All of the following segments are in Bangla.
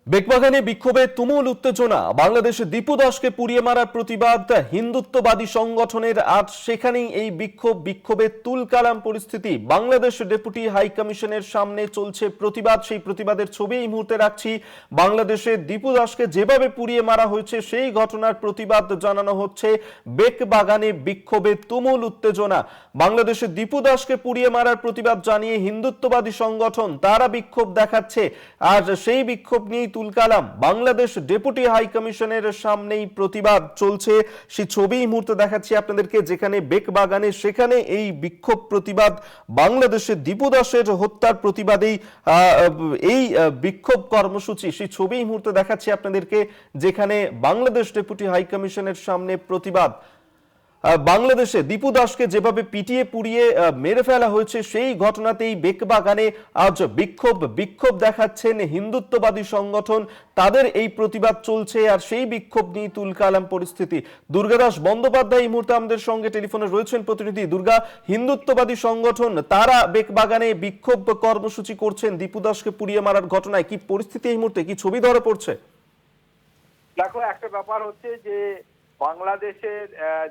বেকবাগানে বিক্ষোভে তুমুল উত্তেজনা। বাংলাদেশে দীপু দাসকে পুড়িয়ে মারার প্রতিবাদ হিন্দুত্ববাদী সংগঠনের। আজ সেখানেই এই বিক্ষোভে তুলকালাম পরিস্থিতি। বাংলাদেশ ডেপুটি হাই কমিশনের সামনে চলছে প্রতিবাদ। সেই প্রতিবাদের ছবি এই মুহূর্তে রাখছি। বাংলাদেশে দীপু দাসকে যেভাবে পুড়িয়ে মারা হয়েছে সেই ঘটনার প্রতিবাদ জানানো হচ্ছে। বেকবাগানে বিক্ষোভে তুমুল উত্তেজনা। বাংলাদেশে দীপু দাসকে পুড়িয়ে মারার প্রতিবাদ জানিয়ে হিন্দুত্ববাদী সংগঠন তারা বিক্ষোভ দেখাচ্ছে। আর সেই বিক্ষোভ নিয়ে তুলকালাম। বাংলাদেশ ডেপুটি হাই কমিশনের সামনেই প্রতিবাদ চলছে। সেই ছবি এই মুহূর্তে দেখাচ্ছি আপনাদেরকে, যেখানে বেকবাগানে সেখানে এই বিক্ষোভ প্রতিবাদ বাংলাদেশের দীপু দাসের হত্যার প্রতিবাদেই এই বিক্ষোভ কর্মসূচি। সেই ছবি এই মুহূর্তে দেখাচ্ছি আপনাদেরকে, যেখানে বাংলাদেশ ডেপুটি হাই কমিশনের সামনে প্রতিবাদ। বাংলাদেশে দীপু দাসকে যেভাবে পিটিয়ে পুড়িয়ে মেরে ফেলা হয়েছে সেই ঘটনাতেই বেকবাগানে আজ বিক্ষোভ দেখাচ্ছেন হিন্দুত্ববাদী সংগঠন। তাদের এই প্রতিবাদ চলছে আর সেই বিক্ষোভ নিয়ে তুলকালাম পরিস্থিতি। দুর্গাদাস বন্দ্যোপাধ্যায় এই মুহূর্তে আমাদের সঙ্গে টেলিফোনে রয়েছেন। প্রতিনিধি দুর্গা, হিন্দুত্ববাদী সংগঠন তারা বেকবাগানে বিক্ষোভ কর্মসূচি করছেন দীপু দাসকে পুড়িয়ে মারার ঘটনায়। কি পরিস্থিতি এই মুহূর্তে, কি ছবি ধরা পড়ছে? দেখো, একটা ব্যাপার হচ্ছে যে বাংলাদেশের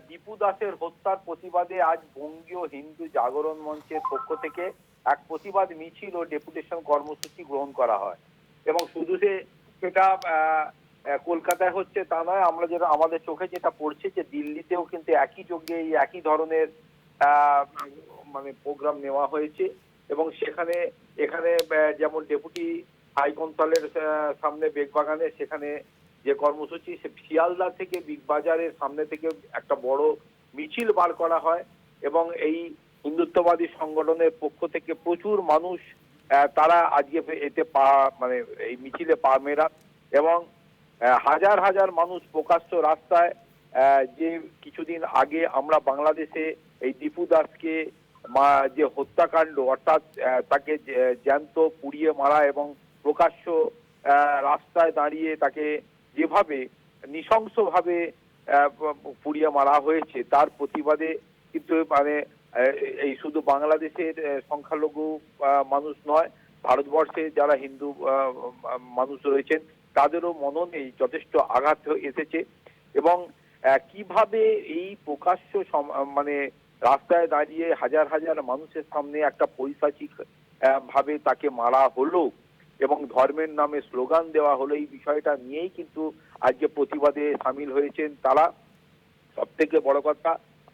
দীপু দাসের হত্যার প্রতিবাদে আজ বঙ্গীয় হিন্দু জাগরণ মঞ্চের পক্ষ থেকে এক প্রতিবাদ মিছিল ও ডেপুটেশন কর্মসূচি গ্রহণ করা হয়। এবং শুধু সেটা কলকাতায় হচ্ছে তা নয়, আমরা যেটা আমাদের চোখে যেটা পড়ছে যে দিল্লিতেও কিন্তু একই যোগ্যে এই একই ধরনের মানে প্রোগ্রাম নেওয়া হয়েছে। এবং এখানে যেমন ডেপুটি হাই কনসালের সামনে বেকবাগানে সেখানে যে কর্মসূচি, সে শিয়ালদা থেকে বিগ বাজারের সামনে থেকে একটা বড় মিছিল বার করা হয়। এবং এই হিন্দুত্ববাদী সংগঠনের পক্ষ থেকে প্রচুর মানুষ তারা আজকে এতে মানে এই মিছিলে পা মেরা। এবং হাজার হাজার মানুষ প্রকাশ্য রাস্তায়, যে কিছুদিন আগে আমরা বাংলাদেশে এই দীপু দাসকে যে হত্যাকাণ্ড, অর্থাৎ তাকে জ্যান্ত পুড়িয়ে মারা এবং প্রকাশ্য রাস্তায় দাঁড়িয়ে তাকে যেভাবে নৃশংসভাবে পুড়িয়ে মারা হয়েছে তার প্রতিবাদে কিন্তু মানে এই শুধু বাংলাদেশের সংখ্যালঘু মানুষ নয়, ভারতবর্ষে যারা হিন্দু মানুষ রয়েছেন তাদেরও মননে যথেষ্ট আঘাত এসেছে। এবং কিভাবে এই প্রকাশ্য মানে রাস্তায় দাঁড়িয়ে হাজার হাজার মানুষের সামনে একটা পৈশাচিক ভাবে তাকে মারা হলো এবং ধর্মের নামে স্লোগান দেওয়া হলো, এই বিষয়টা নিয়েই কিন্তু আজকে প্রতিবাদে সামিল হয়েছেন তারা। সব থেকে বড় কথা,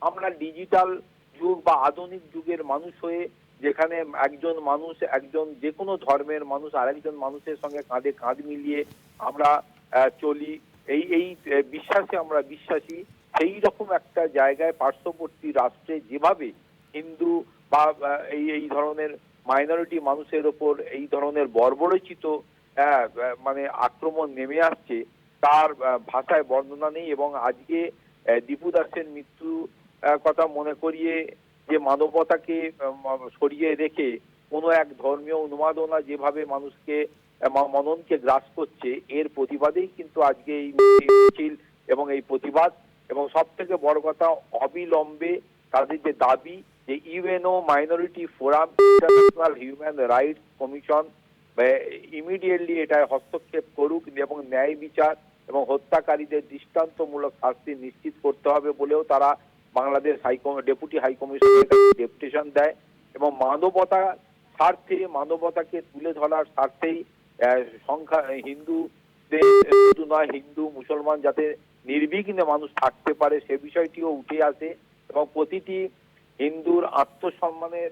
আমরা ডিজিটাল যুগ বা আধুনিক যুগের মানুষ হয়ে যেখানে একজন মানুষ, একজন যে কোনো ধর্মের মানুষ আরেকজন মানুষের সঙ্গে কাঁধে কাঁধ মিলিয়ে আমরা চলি, এই বিশ্বাসে আমরা বিশ্বাসী। সেই রকম একটা জায়গায় পার্শ্ববর্তী রাষ্ট্রে যেভাবে হিন্দু বা এই ধরনের মাইনরিটি মানুষের ওপর এই ধরনের বর্বরচিত মানে আক্রমণ নেমে আসছে তার ভাষায় বর্ণনা নেই। এবং আজকে দীপু দাসের মৃত্যু কথা মনে করিয়ে যে মানবতাকে সরিয়ে রেখে কোনো এক ধর্মীয় উন্মাদনা যেভাবে মানুষকে মননকে গ্রাস করছে, এর প্রতিবাদেই কিন্তু আজকে এই মিছিল এবং এই প্রতিবাদ। এবং সব থেকে বড় কথা, অবিলম্বে তাদের যে দাবি যে UNO minority forum, international human rights commission immediately এটা হস্তক্ষেপ করুক এবং ন্যায় বিচার এবং হত্যাকারীদের দৃষ্টান্তমূলক শাস্তি নিশ্চিত করতে হবে বলেও তারা বাংলাদেশ ডেপুটি হাই কমিশনের ডেপুটেশন দেয়। এবং মানবতা স্বার্থে, মানবতাকে তুলে ধরার স্বার্থেই সংখ্যা হিন্দুদের শুধু নয়, হিন্দু মুসলমান যাতে নির্বিঘ্নে মানুষ থাকতে পারে সে বিষয়টিও উঠে আসে। এবং প্রতিটি হিন্দুর আত্মসম্মানের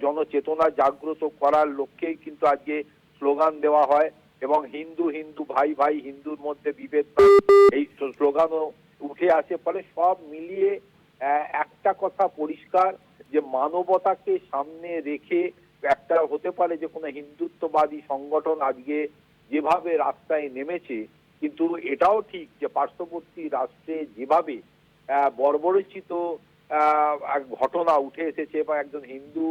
জনচেতনা জাগ্রত করার লক্ষ্যেই কিন্তু আজকে স্লোগান দেওয়া হয়। এবং হিন্দু হিন্দু ভাই ভাই, হিন্দুর মধ্যে বিভেদ এই স্লোগানও উঠে আসে। ফলে সব মিলিয়ে একটা কথা পরিষ্কার যে মানবতাকে সামনে রেখে একটা হতে পারে যে কোনো হিন্দুত্ববাদী সংগঠন আজকে যেভাবে রাস্তায় নেমেছে, কিন্তু এটাও ঠিক যে পার্শ্ববর্তী রাষ্ট্রে যেভাবে বর্বরচিত ঘটনা উঠে এসেছে বা একজন হিন্দু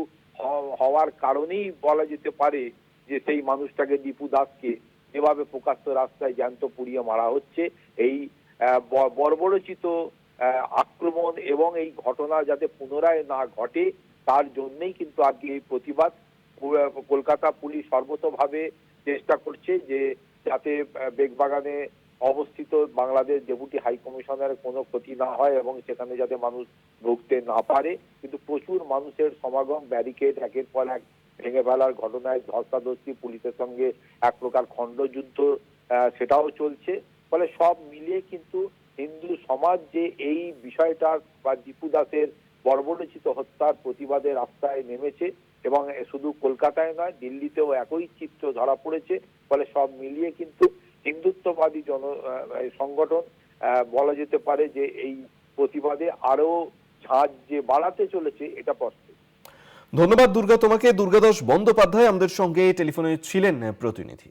হওয়ার কারণেই বলা যেতে পারে যে সেই মানুষটাকে, দীপু দাসকে যেভাবে প্রকাশ্য রাস্তায় জ্যান্ত পুড়িয়ে মারা হচ্ছে, এই বর্বরচিত আক্রমণ এবং এই ঘটনা যাতে পুনরায় না ঘটে তার জন্যই কিন্তু আজকে এই প্রতিবাদ। কলকাতা পুলিশ সর্বতভাবে চেষ্টা করছে যে যাতে বেগবাগানে অবস্থিত বাংলাদেশ ডেপুটি হাই কমিশনের কোনো ক্ষতি না হয় এবং সেখানে যাতে মানুষ ঢুকতে না পারে। কিন্তু প্রচুর মানুষের সমাগম, ব্যারিকেড একের পর এক ভেঙে ফেলার ঘটনায় ধস্তাধস্তি, পুলিশের সঙ্গে এক প্রকার খণ্ডযুদ্ধ সেটাও চলছে। ফলে সব মিলিয়ে কিন্তু হিন্দু সমাজ যে এই বিষয়টার বা দীপু দাসের বর্বরচিত হত্যার প্রতিবাদে রাস্তায় নেমেছে এবং শুধু কলকাতায় নয়, দিল্লিতেও একই চিত্র ধরা পড়েছে। ফলে সব মিলিয়ে কিন্তু হিন্দুত্ববাদী সংগঠন বলা যেতে পারে যে এই প্রতিবাদে আরো ঝাঁজ যে বাড়াতে চলেছে এটা স্পষ্ট। ধন্যবাদ দুর্গা তোমাকে। দুর্গাদাস বন্দ্যোপাধ্যায় আমাদের সঙ্গে টেলিফোনে ছিলেন প্রতিনিধি।